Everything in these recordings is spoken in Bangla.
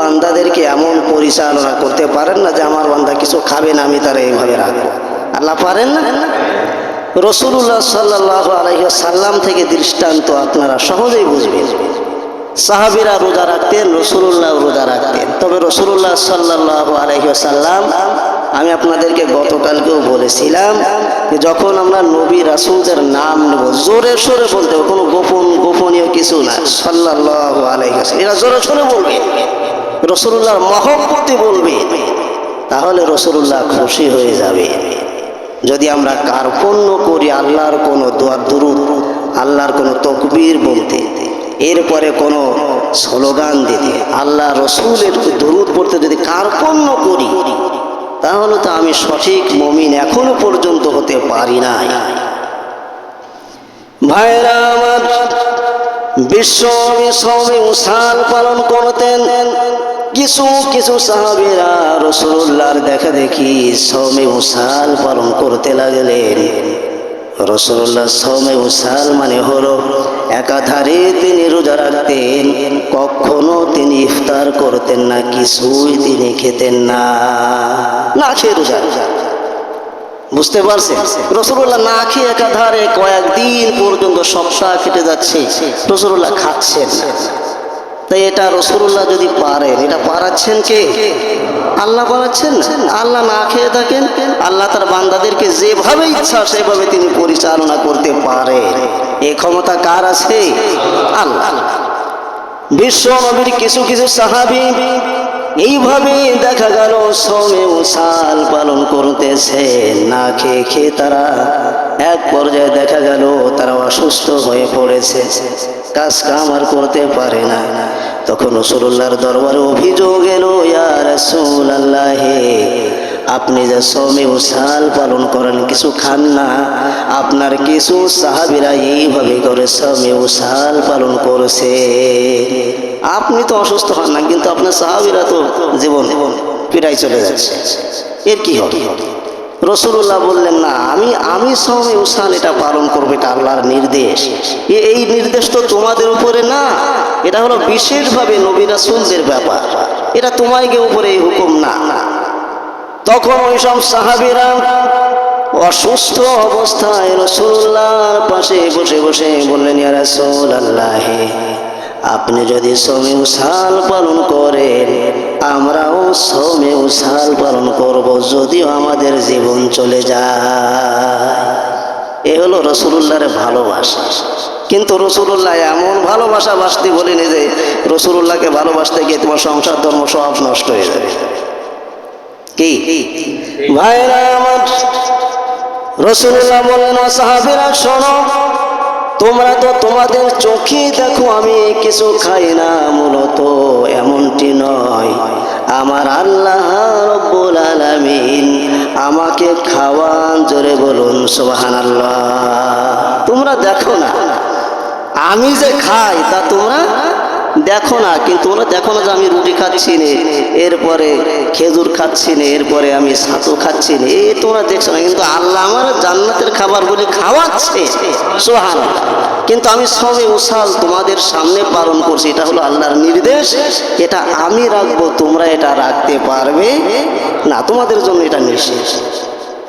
বান্দাদেরকে এমন পরিচালনা করতে পারেন না যে আমার বান্দা কিছু খাবে না, আমি তারা এইভাবে রাখবো। আল্লাহ পারেন না? রাসূলুল্লাহ সাল্লাল্লাহু আলাইহি ওয়াসাল্লাম থেকে দৃষ্টান্ত আপনারা সহজেই বুঝবেন। সাহাবীরা রোজা রাখতেন, রাসূলুল্লাহ রোজা রাখতেন। তবে রাসূলুল্লাহ সাল্লাল্লাহু আলাইহি ওয়াসাল্লাম, আমি আপনাদেরকে গতকালকেও বলেছিলাম যে যখন আমরা নবী রাসূলদের নাম নেব জোরে সোরে বলতে হবে, কোনো গোপনীয় কিছু না। সাল্লাল্লাহু আলাইহি ওয়াসাল্লাম এরা জোরে সোরে বলবে, রাসূলুল্লাহর মহব্বতে বলবে, তাহলে রাসূলুল্লাহ খুশি হয়ে যাবে। যদি আমরা কার্পণ্য করি আল্লাহর কোনো দোয়া দুরূদ, আল্লাহর কোনো তাকবীর বলতে, এরপরে কোনো স্লোগান দিতে, আল্লাহ রসুলের দরুদ পড়তে যদি কার্পণ্য করি, তাহলে তো আমি সঠিক মুমিন এখনো পর্যন্ত হতে পারি না। ভাইরা আমার, বিশ্ব উসাল পালন করতেন কিছু কিছু সাহাবীরা রাসূলুল্লাহর দেখা দেখি সওমে উসাল পালন করতে লাগলেন। রাসূলুল্লাহ সওমে উসাল মানে হলো একাধারে তিনি রোজা রাখতেন, কখনো তিনি ইফতার করতেন না, কিছুই তিনি খেতেন না, না খেয়ে রোজা। বুঝতে পারছেন? রাসূলুল্লাহ না খেয়ে একাধারে কয়েকদিন পর্যন্ত সপ্তাহ কেটে যাচ্ছে, রাসূলুল্লাহ খাচ্ছেন না। তাই এটা রাসূলুল্লাহ যদি পারেন, এটা পারাচ্ছেন কে? আল্লাহ পারাচ্ছেন না। আল্লাহ না খেয়ে থাকেন, আল্লাহ তার বান্দাদেরকে যেভাবে ইচ্ছা সেভাবে তিনি পরিচালনা করতে পারেন। এই ক্ষমতা কার আছে? আল্লাহ। বিশ্ব নবীর কিছু কিছু সাহাবী এইভাবে দেখা গেল সওমে উসাল পালন করতেছে, না খেয়ে খেয়ে তারা এক পর্যায়ে দেখা গেল তারা অসুস্থ হয়ে পড়েছে, কাজ কাম আর করতে পারে না। তখন রাসূলুল্লাহর দরবারে অভিযোগ এলো, ইয়া রাসূলুল্লাহ, আপনি যে সওমে উসাল পালন করেন, কিছু খান না, আপনার কিছু সাহাবীরা এইভাবে করে সওমে উসাল পালন করছে, আপনি তো অসুস্থ হন না, কিন্তু আপনার সাহাবীরা তো জীবন পীড়ায় চলে যাচ্ছে, এর কি হবে? রাসূলুল্লাহ বললেন, না, আমি সওমে উসাল এটা পালন করবো, এটা আল্লাহর নির্দেশ। এই নির্দেশ তো তোমাদের উপরে না, এটা হলো বিশেষভাবে নবী রাসূলদের ব্যাপার, এটা তোমাদের উপরে এই হুকুম না। তখন ওই সব সাহাবীরা অসুস্থ অবস্থায় রাসূলুল্লাহর পাশে বসে বসে বললেন, ইয়া রাসূলুল্লাহ, আপনি যদি সওমে উসাল পালন করেন, আমরাও সওমে উসাল পালন করব, যদিও আমাদের জীবন চলে যায়। এ হলো রাসূলুল্লাহর ভালোবাসা। কিন্তু রাসূলুল্লাহ এমন ভালোবাসা বাসতে বলেনি যে রাসূলুল্লাহকে ভালোবাসতে গিয়ে তোমার সংসার ধর্ম সব নষ্ট হয়ে যাবে। কি ভাইরা আমার, রাসূলুল্লাহ বললেন, সাহাবীরা শোনো, তোমরা তো তোমাদের চোখে দেখো আমি কিছু খাই না, মূলত এমনটি নয়, আমার আল্লাহ রব্বুল আলামিন আমাকে খাওয়ান, জোরে বলুন সুবহানাল্লাহ। তোমরা দেখো না, আমি যে খাই তা তোমরা দেখো না, কিন্তু তোমরা দেখো না যে আমি রুটি খাচ্ছি না, এরপরে খেজুর খাচ্ছি না, এরপরে আমি ছাতু খাচ্ছি না, এই তোমরা দেখছো না, কিন্তু আল্লাহ আমার জান্নাতের খাবারগুলি খাওয়াচ্ছে, সুবহানাল্লাহ। কিন্তু আমি সওমে উসাল তোমাদের সামনে পালন করছি, এটা হলো আল্লাহর নির্দেশ, এটা আমি রাখবো, তোমরা এটা রাখতে পারবে না, তোমাদের জন্য এটা নিষেধ।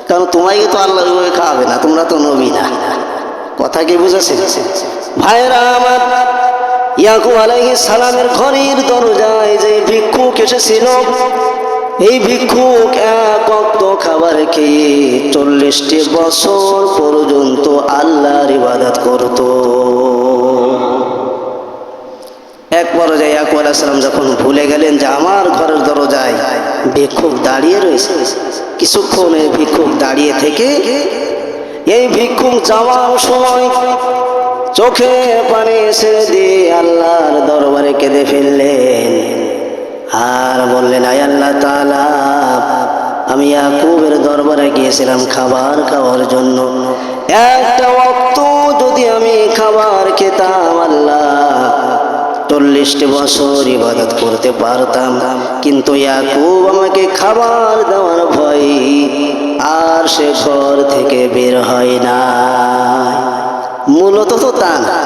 কারণ তোমাকে তো আল্লাহ ওইভাবে খাওয়াবে না, তোমরা তো নবী না। কথা কি বুঝেছেন ভাইরা আমার? ইয়াকুব আলাইহিস সালামের ঘরের দরজায় যে ভিক্ষুক এসেছিল, এই ভিক্ষুক এক ওয়াক্ত খাবার খেয়ে 40টি বছর পর্যন্ত আল্লাহর ইবাদত করত। এক পর্যায়ে ইয়াকুব আলাইহিস সালাম যখন ভুলে গেলেন যে আমার ঘরের দরজায় ভিক্ষুক দাঁড়িয়ে রয়েছে, কিছুক্ষণ এই ভিক্ষুক দাঁড়িয়ে থেকে এই ভিক্ষুক যাওয়ার সময় চোখে পানি ছেড়ে দিয়ে আল্লাহর দরবারে কেঁদে ফেললেন আর বললেন, আয় আল্লাহ তাআলা, আমি ইয়াকুবের দরবারে গিয়েছিলাম খাবার খাওয়ার জন্য, একটা ওয়াক্ত যদি আমি খাবার খেতাম, আল্লাহ 40টি বছর ইবাদত করতে পারতাম, কিন্তু ইয়াকুব আমাকে খাবার দেওয়ার ভয় আর সে ঘর থেকে বের হয় না। মূলত তো তা না,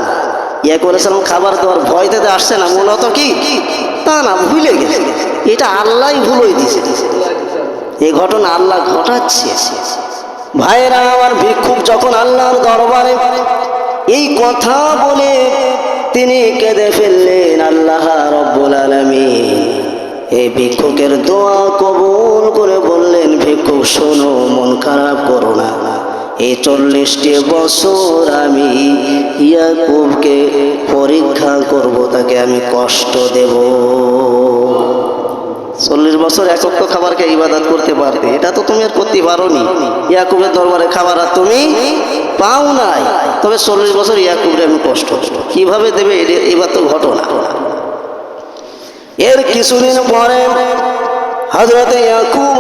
ইয়াকুব আলাইহিস সালাম খাবার দেওয়ার ভয় দিতে আসছে না, মূলত কি তা না, ভুলে গেছে। এটা আল্লাহই ভুলই দিছে। এই ঘটনা আল্লাহ ঘটাচ্ছে। ভাইরা আমার, ভিক্ষুক যখন আল্লাহর দরবারে এই কথা বলে তিনি কেঁদে ফেললেন, আল্লাহ রব্বুল আলামিন এই ভিক্ষুকের দোয়া কবুল করে বললেন, ভিক্ষুক শোনো, মন খারাপ করো না, এই 40টি বছর আমি ইয়াকুবকে পরীক্ষা করব, তাকে আমি কষ্ট দেব। 40 বছর এক ওয়াক্ত খাবারকে ইবাদত করতে পারবে, এটা তো তুমি আর করতে পারোনি। ইয়াকুবের দরবারে খাবার আর তুমি পাও নাই, তবে 40 বছর ইয়াকুবরে আমি কষ্ট কিভাবে দেবে, এবার তো ঘটনা। এর কিছুদিন পরে হযরত ইয়াকুব